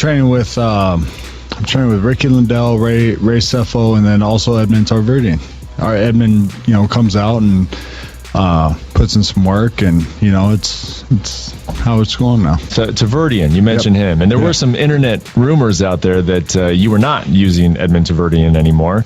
training with Ricky Lindell, Ray Sefo, and then also Edmond Tarverdian. Edmond, comes out and puts in some work, and it's how it's going now. So Taverdian, you mentioned him, and there were some internet rumors out there that you were not using Edmond Taverdian anymore.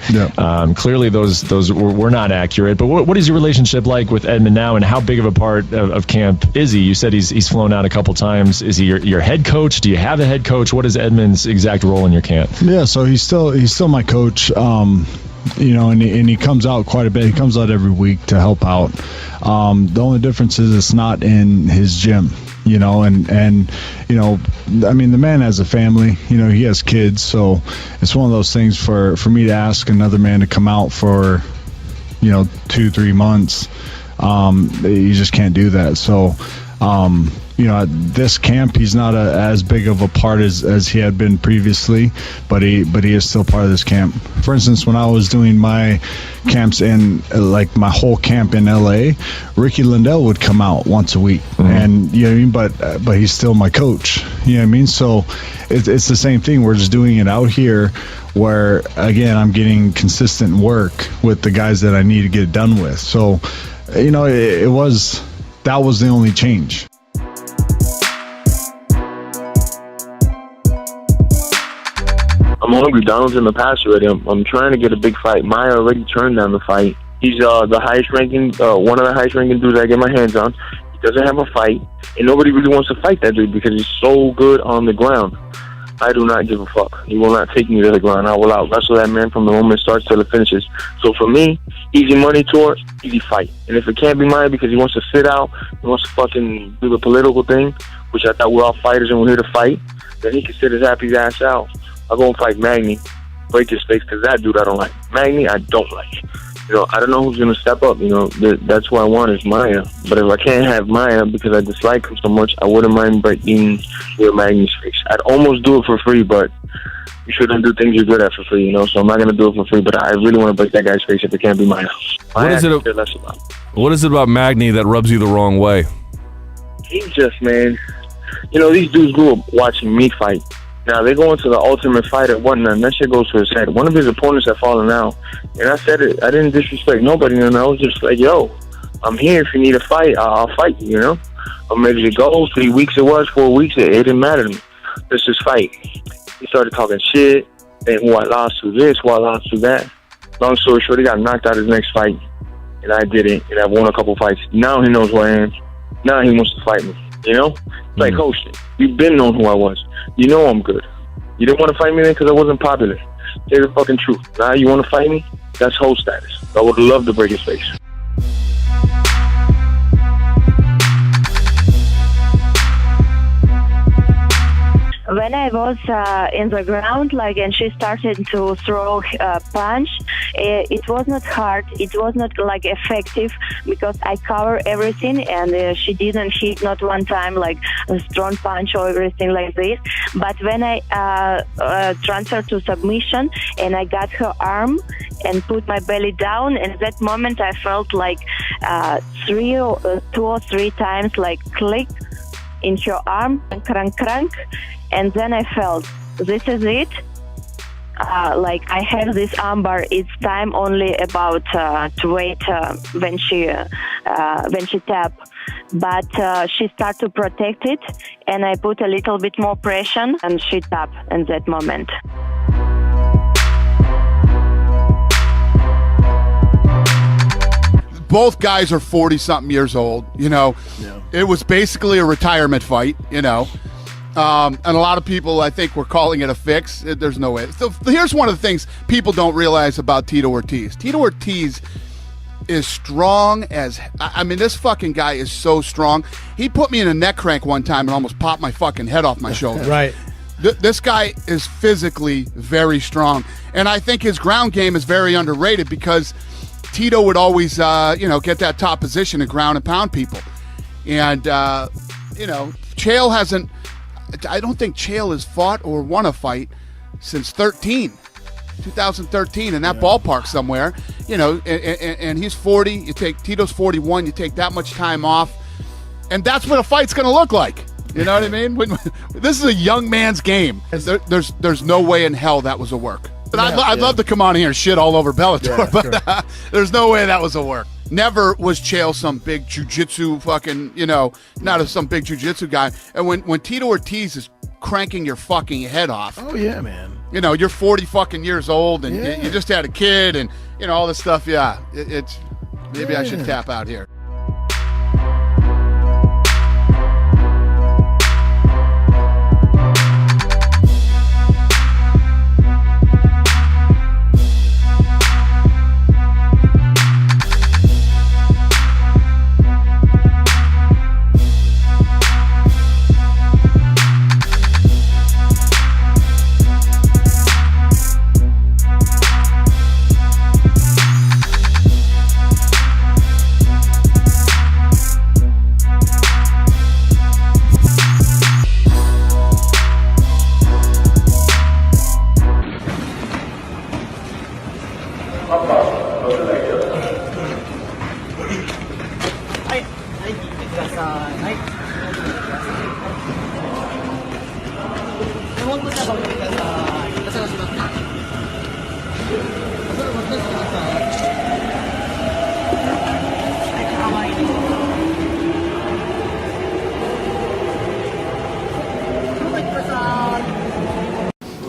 Clearly, those were not accurate. But what is your relationship like with Edmond now, and how big of a part of camp is he? You said he's flown out a couple times. Is he your head coach? Do you have a head coach? What is Edmond's exact role in your camp? Yeah, so he's still my coach. And he comes out quite a bit. He comes out every week to help out. The only difference is it's not in his gym, and I mean, the man has a family, he has kids, so it's one of those things for me to ask another man to come out for, 2-3 months. You just can't do that. So, at this camp, he's not as big of a part as he had been previously, but he is still part of this camp. For instance, when I was doing my camps in my whole camp in LA, Ricky Lindell would come out once a week, and but he's still my coach. So it's the same thing. We're just doing it out here, where again I'm getting consistent work with the guys that I need to get it done with. So that was the only change. I'm hungry. Donald's in the past already. I'm trying to get a big fight. Maya already turned down the fight. He's the highest ranking, one of the highest ranking dudes I get my hands on. He doesn't have a fight, and nobody really wants to fight that dude because he's so good on the ground. I do not give a fuck. He will not take me to the ground. I will out wrestle that man from the moment it starts till it finishes. So for me, easy money tour, easy fight. And if it can't be mine because he wants to sit out, he wants to fucking do the political thing, which I thought we're all fighters and we're here to fight, then he can sit his happy ass out. I'll go and fight Magny, break his face, because that dude I don't like. Magny, I don't like. I don't know who's going to step up. That's what I want is Maya. But if I can't have Maya because I dislike him so much, I wouldn't mind breaking Magny's face. I'd almost do it for free, but you shouldn't do things you're good at for free, So I'm not going to do it for free, but I really want to break that guy's face if it can't be Maya. What is it about Magny that rubs you the wrong way? He's just, man, these dudes grew up watching me fight. Now, they go into the Ultimate Fighter, whatnot, and that shit goes to his head. One of his opponents had fallen out, and I said it. I didn't disrespect nobody, I was just like, yo, I'm here. If you need a fight, I'll fight you, I'm ready to go. 3 weeks it was, 4 weeks, it didn't matter to me. Let's just fight. He started talking shit, and who I lost to this, who I lost to that. Long story short, he got knocked out his next fight, and I didn't, and I won a couple fights. Now he knows who I am. Now he wants to fight me, Like, oh shit, you've been knowing who I was. I'm good. You didn't want to fight me then because I wasn't popular. Say the fucking truth. Now you want to fight me? That's whole status. I would love to break his face. When I was in the ground, and she started to throw a punch, it was not hard. It was not effective because I cover everything, and she didn't hit not one time a strong punch or everything like this. But when I transferred to submission and I got her arm and put my belly down, and at that moment I felt 2 or 3 times click in her arm, crank. And then I felt, this is it. I have this armbar. It's time only about to wait when she tap. But she started to protect it, and I put a little bit more pressure, and she tapped in that moment. Both guys are 40-something years old. It was basically a retirement fight. And a lot of people, I think, were calling it a fix. There's no way. So here's one of the things people don't realize about Tito Ortiz. Tito Ortiz is strong as... this fucking guy is so strong. He put me in a neck crank one time and almost popped my fucking head off my shoulder. Right. This guy is physically very strong. And I think his ground game is very underrated because Tito would always, get that top position and ground and pound people. And, Chael hasn't... I don't think Chael has fought or won a fight since 2013, in that ballpark somewhere. And he's 40. You take Tito's 41. You take that much time off, and that's what a fight's going to look like. You know what I mean? This is a young man's game. There's no way in hell that was a work. And I'd love to come on here and shit all over Bellator, but there's no way that was a work. Never was Chael some big jiu-jitsu fucking, not some big jiu-jitsu guy. And when Tito Ortiz is cranking your fucking head off. Oh, yeah, man. You're 40 fucking years old and you just had a kid and, all this stuff. Yeah, it's maybe I should tap out here.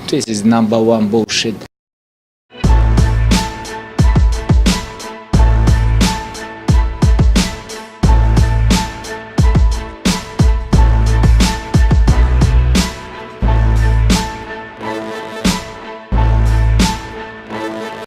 This is #1 bullshit.